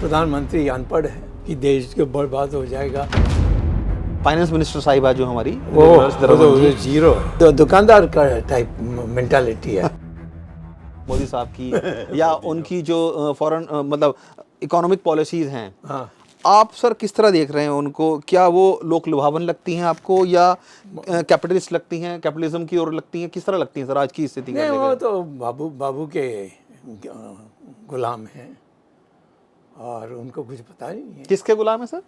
प्रधानमंत्री अनपढ़ है कि देश के बर्बाद हो जाएगा। फाइनेंस मिनिस्टर साहिबा जो हमारी वो तो जीरो तो दुकानदार का टाइप मेंटालिटी है। मोदी साहब की या उनकी जो फॉरेन मतलब इकोनॉमिक पॉलिसीज हैं, हाँ, आप सर किस तरह देख रहे हैं उनको? क्या वो लोक लुभावन लगती हैं आपको या कैपिटलिस्ट लगती हैं, कैपिटलिज्म की ओर लगती हैं? किस तरह लगती हैं सर आज की स्थिति नहीं, का वो लेकर? तो बाबू के गुलाम हैं और उनको कुछ पता नहीं है। किसके गुलाम है सर?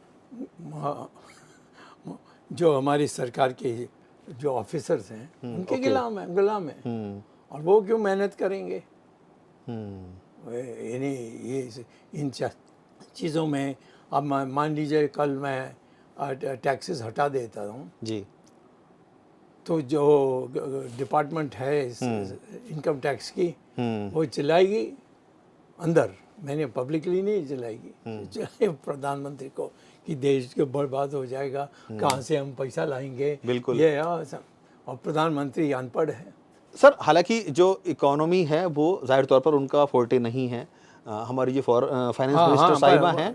जो हमारी सरकार के जो ऑफिसर्स हैं उनके गुलाम है। और वो क्यों मेहनत करेंगे? इन चीज़ों में अब मान लीजिए कल मैं टैक्सेस हटा देता हूँ जी, तो जो डिपार्टमेंट है इनकम टैक्स की वो चलाएगी अंदर, मैंने पब्लिकली नहीं चलाएगी, चलाए प्रधानमंत्री को कि देश के बर्बाद हो जाएगा, कहाँ से हम पैसा लाएंगे। बिल्कुल। ये और प्रधानमंत्री अनपढ़ है सर हालांकि जो इकोनॉमी है वो जाहिर तौर पर उनका फोर्टे नहीं है। हमारी जो फाइनेंस मिनिस्टर साहिबा हैं,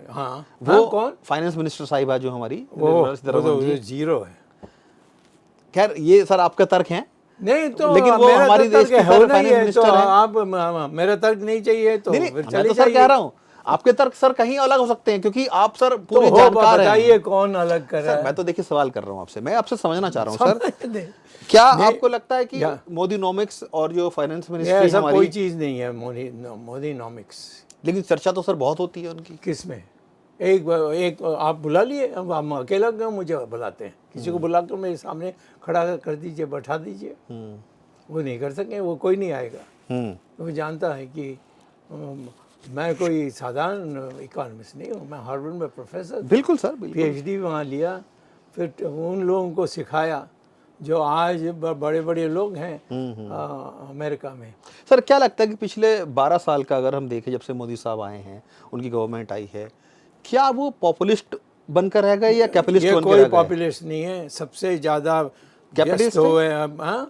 वो कौन? फाइनेंस मिनिस्टर साहिबा जो हमारी वो तो जीरो है। खैर ये सर आपका तर्क है, नहीं तो लेकिन वो मेरा हमारी तर्क देश की है, फाइनेंस तो मिनिस्टर है। आप मेरा तर्क नहीं चाहिए तो नहीं, फिर मैं चले तो सर जाइए। कह रहा हूँ आपके तर्क सर कहीं अलग हो सकते हैं क्योंकि आप सर तो पूरे हो जानकार हैं। बताइए कौन अलग कर रहा सर है? मैं तो देखिए सवाल कर रहा हूँ आपसे, मैं आपसे समझना चाह रहा हूँ सर, समझ नहीं। क्या नहीं, आपको लगता है कि मोदीनॉमिक्स और जो फाइनेंस मिनिस्ट्री ऐसा हमारी, कोई चीज़ नहीं है मोदीनॉमिक्स। लेकिन चर्चा तो सर बहुत होती है उनकी। किस में? एक आप बुला लिए, अब हम अकेला क्यों मुझे बुलाते हैं? किसी को बुलाकर मेरे सामने खड़ा कर दीजिए, बैठा दीजिए। वो नहीं कर सकें, वो कोई नहीं आएगा। वो जानता है कि मैं कोई साधारण इकोनॉमिस्ट नहीं हूँ, मैं हार्वर्ड में प्रोफेसर, बिल्कुल सर, बिल्कुल। PhD वहाँ लिया, फिर उन लोगों को सिखाया जो आज बड़े बड़े लोग हैं अमेरिका में। सर क्या लगता है कि पिछले 12 साल का अगर हम देखें, जब से मोदी साहब आए हैं, उनकी गवर्नमेंट आई है, क्या वो पॉपुलिस्ट बनकर रह गए या कैपिटलिस्ट बनकर रह ये गए? कोई पॉपुलिस्ट नहीं है, सबसे ज़्यादा कैपिटलिस्ट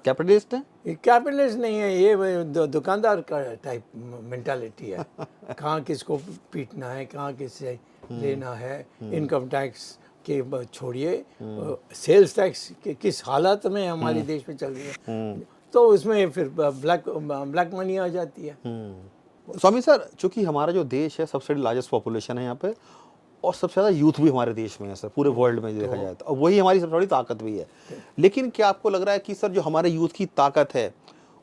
कैपिटलिस्ट है? कैपिटलिस्ट नहीं है, ये दुकानदार का टाइप मेंटालिटी है। कहाँ किसको पीटना है, कहाँ किससे लेना है, इनकम टैक्स के छोड़िए, सेल्स टैक्स किस हालत में हमारे देश में चल रही है, तो उसमें फिर ब्लैक मनी आ जाती है। स्वामी सर, चूंकि हमारा जो देश है सबसे लार्जेस्ट पॉपुलेशन है यहाँ पे, और सबसे ज़्यादा यूथ भी हमारे देश में है सर, पूरे वर्ल्ड में देखा जाए तो, और वही हमारी सबसे बड़ी ताकत भी है। लेकिन क्या आपको लग रहा है कि सर जो हमारे यूथ की ताकत है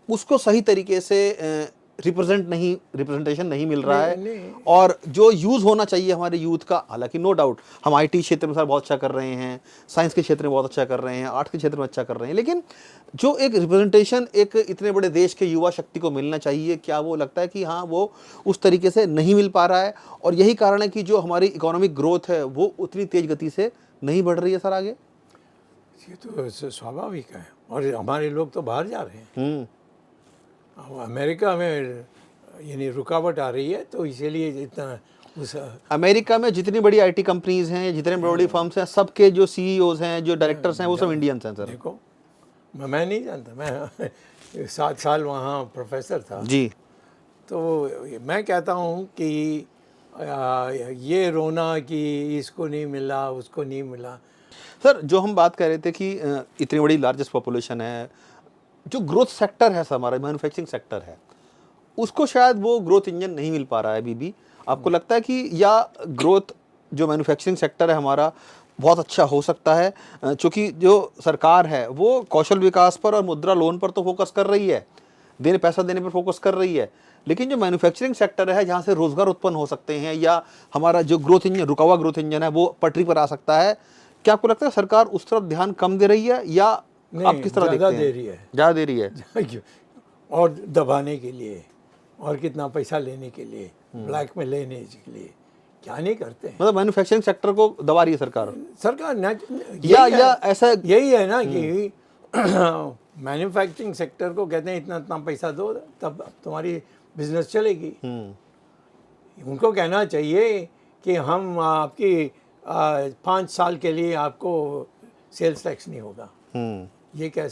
उसको सही तरीके से रिप्रेजेंटेशन नहीं मिल रहा है? नहीं। और जो यूज़ होना चाहिए हमारे यूथ का, हालांकि नो डाउट हम IT क्षेत्र में सर बहुत अच्छा कर रहे हैं, साइंस के क्षेत्र में बहुत अच्छा कर रहे हैं, आर्ट के क्षेत्र में अच्छा कर रहे हैं, लेकिन जो एक रिप्रेजेंटेशन एक इतने बड़े देश के युवा शक्ति को मिलना चाहिए, क्या वो लगता है कि हाँ वो उस तरीके से नहीं मिल पा रहा है? और यही कारण है कि जो हमारी इकोनॉमिक ग्रोथ है वो उतनी तेज गति से नहीं बढ़ रही है सर आगे? ये तो स्वाभाविक है, और हमारे लोग तो बाहर जा रहे हैं। अमेरिका में यानी रुकावट आ रही है, तो इसीलिए इतना उस अमेरिका में जितनी बड़ी IT कंपनीज हैं, जितने बड़ी फर्म्स हैं, सबके जो CEOs हैं, जो डायरेक्टर्स हैं, वो सब इंडियंस हैं सर। देखो, मैं नहीं जानता, मैं 7 साल वहाँ प्रोफेसर था जी। तो मैं कहता हूँ कि ये रोना कि इसको नहीं मिला, उसको नहीं मिला। सर जो हम बात कर रहे थे कि इतनी बड़ी लार्जेस्ट पॉपुलेशन है, जो ग्रोथ सेक्टर है सर हमारा मैन्युफैक्चरिंग सेक्टर है, उसको शायद वो ग्रोथ इंजन नहीं मिल पा रहा है अभी भी। आपको लगता है कि या ग्रोथ जो मैन्युफैक्चरिंग सेक्टर है हमारा बहुत अच्छा हो सकता है, चूँकि जो सरकार है वो कौशल विकास पर और मुद्रा लोन पर तो फोकस कर रही है, पैसा देने पर फोकस कर रही है, लेकिन जो मैन्युफैक्चरिंग सेक्टर है जहाँ से रोजगार उत्पन्न हो सकते हैं या हमारा जो ग्रोथ इंजन, रुका हुआ ग्रोथ इंजन है, वो पटरी पर आ सकता है, क्या आपको लगता है सरकार उस तरफ ध्यान कम दे रही है या आप किस तरह देखते हैं? दे रही है, ज़्यादा दे रही है और दबाने के लिए और कितना पैसा लेने के लिए, ब्लैक में लेने के लिए क्या नहीं करते हैं। मतलब मैन्युफैक्चरिंग सेक्टर को दबा रही है सरकार या ऐसा यही है ना कि मैन्युफैक्चरिंग सेक्टर को कहते हैं इतना इतना पैसा दो तब तुम्हारी बिजनेस चलेगी। उनको कहना चाहिए कि हम आपकी 5 साल के लिए आपको सेल्स टैक्स नहीं होगा, ये कह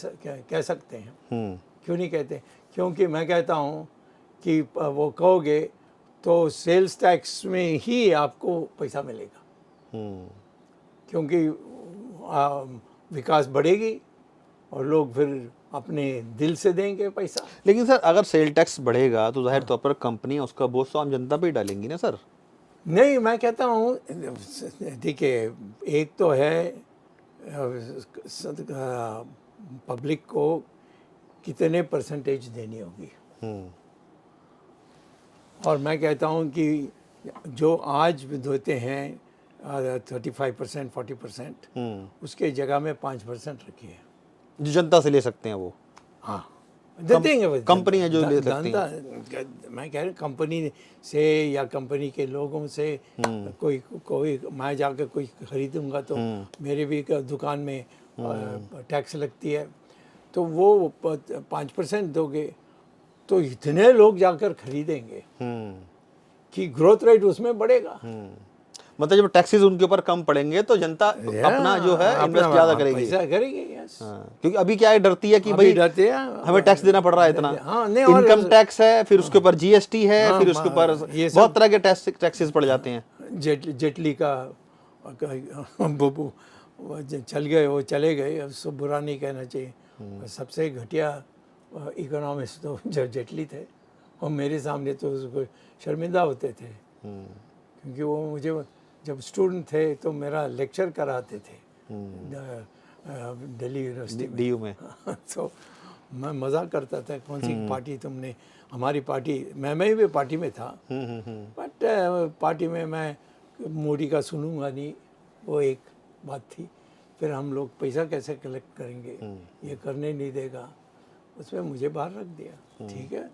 सकते हैं। क्यों नहीं कहते? क्योंकि मैं कहता हूँ कि वो कहोगे तो सेल्स टैक्स में ही आपको पैसा मिलेगा, क्योंकि विकास बढ़ेगी और लोग फिर अपने दिल से देंगे पैसा। लेकिन सर अगर सेल टैक्स बढ़ेगा तो जाहिर तौर पर कंपनियां उसका बोझ तो आम जनता पे ही डालेंगी ना सर। नहीं, मैं कहता हूँ, देखिए, एक तो है पब्लिक को कितने परसेंटेज देनी होगी, और मैं कहता हूँ कि जो आज देते हैं 35%, 40%, उसके जगह में 5% रखिए, जो जनता से ले सकते हैं वो। हाँ, देंगे वो। कंपनी है जो ले सकती हैं। मैं कह रहा हूँ कंपनी से या कंपनी के लोगों से कोई मैं जाकर कोई खरीदूंगा तो मेरे भी दुकान में टैक्स लगती है, तो वो 5% दोगे तो इतने लोग जाकर खरीदेंगे कि ग्रोथ रेट उसमें बढ़ेगा। मतलब जब टैक्सेस उनके ऊपर कम पड़ेंगे तो जनता अपना जो है इन्वेस्ट ज्यादा करेगी। पैसा करेगी, यस। क्योंकि अभी क्या है, डरती है कि भाई डरते हैं हमें टैक्स देना पड़ रहा है इतना। हाँ, नहीं, इनकम टैक्स है, फिर उसके ऊपर जीएसटी है, हाँ, फिर उसके ऊपर ये सब बहुत तरह के टैक्सेस पड़ जाते हैं। जेटली का वो चल गए, वो चले गए, अब सब बुरा नहीं कहना चाहिए। सबसे घटिया इकोनॉमिस्ट तो जो जेटली थे, और मेरे सामने तो उसको शर्मिंदा होते थे, क्योंकि वो मुझे जब स्टूडेंट थे तो मेरा लेक्चर कराते थे दिल्ली यूनिवर्सिटी डीयू में। तो मैं मजाक करता था, कौन सी पार्टी तुमने, हमारी पार्टी, मैं भी पार्टी में था, बट पार्टी में मैं मोदी का सुनूंगा नहीं, वो एक बात थी। फिर हम लोग पैसा कैसे कलेक्ट करेंगे, ये करने नहीं देगा, उसमें मुझे बाहर रख दिया। ठीक है,